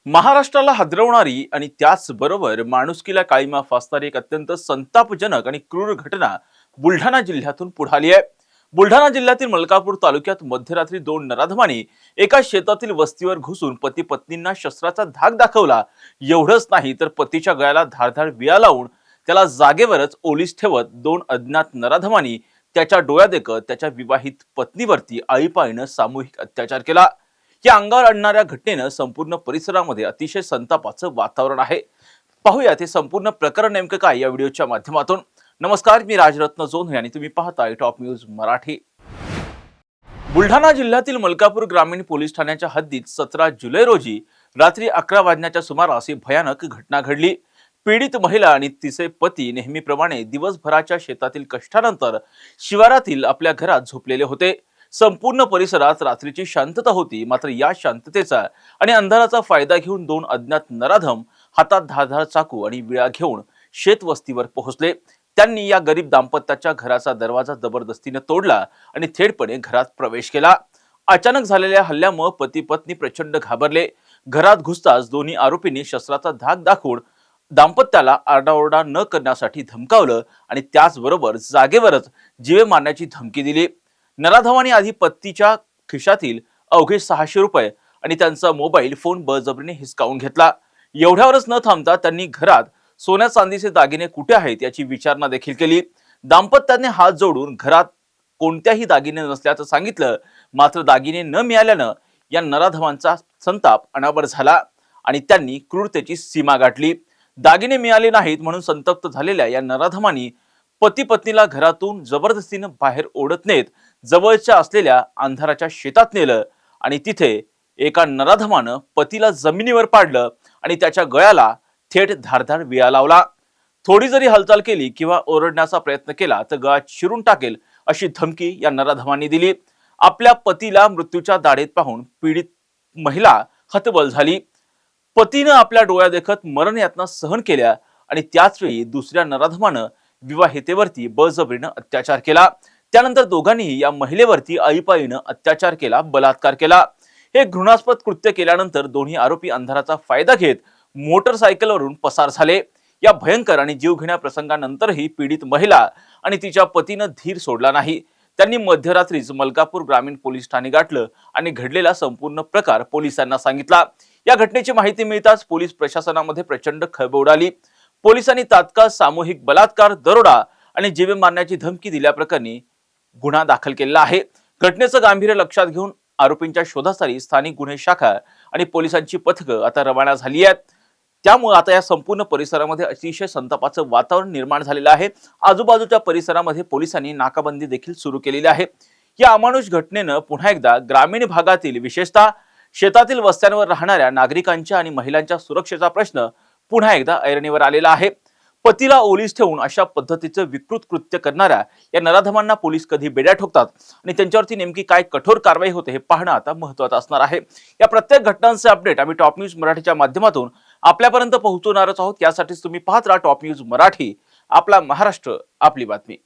महाराष्ट्राला हादरवणारी आणि त्याचबरोबर माणुसकीला काळीमा फासणारी एक अत्यंत संतापजनक आणि क्रूर घटना बुलढाणा जिल्ह्यातून पुढे आली आहे। बुलढाणा जिल्ह्यातील मलकापूर तालुक्यात मध्यरात्री दोन नराधमांनी एका शेतातील वस्तीवर घुसून पती पत्नींना शस्त्राचा धाक दाखवला। एवढंच नाही तर पतीच्या गळ्याला धारधार विळा लावून त्याला जागेवरच ओलीस ठेवत दोन अज्ञात नराधमांनी त्याच्या डोळ्यादेखत त्याच्या विवाहित पत्नीवरती आळीपाळीनं सामूहिक अत्याचार केला। या अंगावर आणणाऱ्या घटनेनं संपूर्ण परिसरामध्ये अतिशय संतापाचं वातावरण आहे। पाहूया ते संपूर्ण प्रकरण नेमकं काय या व्हिडिओच्या माध्यमातून। नमस्कार, मी राजरत्न जोंधळे आणि तुम्ही पाहताय टॉप न्यूज मराठी। बुलढाणा जिल्ह्यातील मलकापूर ग्रामीण पोलीस ठाण्याच्या हद्दीत 17 जुलै रोजी रात्री 11 वाजण्याच्या सुमारास ही भयानक घटना घडली। पीडित महिला आणि तिचे पती नेहमीप्रमाणे दिवसभराच्या शेतातील कष्टानंतर शिवारातील आपल्या घरात झोपलेले होते। संपूर्ण परिसरात रात्रीची शांतता होती, मात्र या शांततेचा आणि अंधाराचा फायदा घेऊन दोन अज्ञात नराधम हातात धारधार चाकू आणि विळा घेऊन शेतवस्तीवर पोहोचले। त्यांनी या गरीब दाम्पत्याच्या घराचा दरवाजा जबरदस्तीने तोडला आणि थेटपणे घरात प्रवेश केला। अचानक झालेल्या हल्ल्यामुळे पती पत्नी प्रचंड घाबरले। घरात घुसताच दोन्ही आरोपींनी शस्त्राचा धाक दाखवून दाम्पत्याला आरडाओरडा न करण्यासाठी धमकावलं आणि त्याचबरोबर जागेवरच जीवे मारण्याची धमकी दिली। नराधमांनी आधी पत्नीच्या खिशातील अवघे 600 रुपये आणि त्यांचा मोबाईल फोन बळजबरीने हिसकावून घेतला। एवढ्यावरच न थांबता त्यांनी घरात सोन्या चांदीचे दागिने कुठे आहेत याची विचारणा देखील केली। दाम्पत्याने हात जोडून घरात कोणत्याही दागिने नसल्याचं सांगितलं, मात्र दागिने न मिळाल्यानं या नराधमांचा संताप अनावर झाला आणि त्यांनी क्रूरतेची सीमा गाठली। दागिने मिळाले नाहीत म्हणून संतप्त झालेल्या या नराधमांनी पती पत्नीला घरातून जबरदस्तीने बाहेर ओढत नेत जवळच्या असलेल्या अंधाराच्या शेतात नेलं आणि तिथे एका नराधमानं पतीला जमिनीवर पाडलं आणि त्याच्या गळ्याला थेट धारधार विळा लावला। थोडी जरी हालचाल केली किंवा ओरडण्याचा प्रयत्न केला तर गळा चिरून टाकेल अशी धमकी या नराधमांनी दिली। आपल्या पतीला मृत्यूच्या दाढेत पाहून पीडित महिला हतबल झाली। पतीनं आपल्या डोळ्यादेखत मरण यातना सहन केल्या आणि त्याचवेळी दुसऱ्या नराधमानं विवाहितेवरती बळजबरीनं अत्याचार केला। त्यानंतर दोघांनीही या महिलेवरती आळीपाळीनं अत्याचार केला, बलात्कार केला। हे घृणास्पद कृत्य केल्यानंतर दोन्ही आरोपी अंधाराचा फायदा घेत मोटरसायकलवरून पसार झाले। या भयंकर आणि जीवघेण्या प्रसंगानंतरही पीडित महिला आणि तिच्या पतीनं धीर सोडला नाही। त्यांनी मध्यरात्रीच मलकापूर ग्रामीण पोलीस ठाणे गाठलं आणि घडलेला संपूर्ण प्रकार पोलिसांना सांगितला। या घटनेची माहिती मिळताच पोलीस प्रशासनामध्ये प्रचंड खळबळ उडाली। पोलिसांनी तात्काळ सामूहिक बलात्कार, दरोडा आणि जीवे मारण्याची धमकी दिल्याप्रकरणी गुन्हा दाखल केला आहे। घटनेचं गांभीर्य लक्षात घेऊन आरोपींच्या शोधासाठी स्थानिक गुन्हे शाखा आणि पोलिसांची पथकं आता रवाना झाली आहेत। त्यामुळे आता या संपूर्ण परिसरामध्ये अतिशय संतापाचं वातावरण निर्माण झालेलं आहे। आजूबाजूच्या परिसरामध्ये पोलिसांनी नाकाबंदी देखील सुरू केलेली आहे। या अमानुष घटनेनं पुन्हा एकदा ग्रामीण भागातील विशेषतः शेतातील वस्त्यांवर राहणाऱ्या नागरिकांच्या आणि महिलांच्या सुरक्षेचा प्रश्न पुन्हा एकदा ऐरणीवर आलेला आहे। पतीला ओलीस ठेवून अशा पद्धतीचं विकृत कृत्य करणाऱ्या या नराधमांना पोलीस कधी बेड्या ठोकतात आणि त्यांच्यावरती नेमकी काय कठोर कारवाई होते हे पाहणं आता महत्त्वाचं असणार आहे। या प्रत्येक घटनांचे अपडेट आम्ही टॉप न्यूज मराठीच्या माध्यमातून आपल्यापर्यंत पोहोचवणारच आहोत। यासाठीच तुम्ही पाहत राहा टॉप न्यूज मराठी, आपला महाराष्ट्र, आपली बातमी।